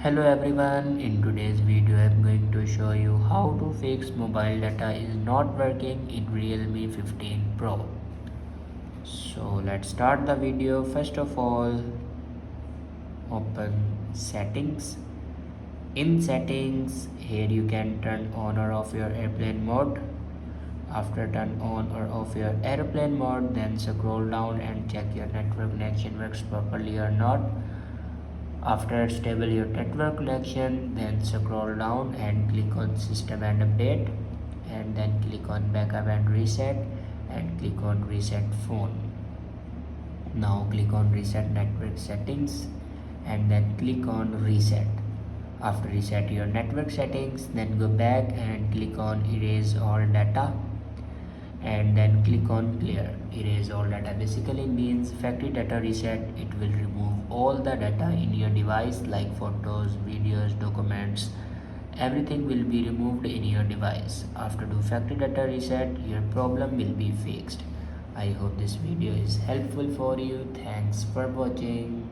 Hello everyone, in today's video I am going to show you how to fix mobile data is not working in Realme 15 Pro. So let's start the video. First of all, open settings. In settings, here you can turn on or off your airplane mode. After turn on or off your airplane mode, then scroll down and check your network connection works properly or not. After stable your network connection, then scroll down and click on system and update, and then click on backup and reset, and click on reset phone. Now click on reset network settings and then click on reset. After reset your network settings, then go back and click on erase all data and then click on clear. Erase all data basically means factory data reset. It will remove all the data in your device like photos, videos, documents. Everything will be removed in your device. After do factory data reset, your problem will be fixed. I hope this video is helpful for you. Thanks for watching.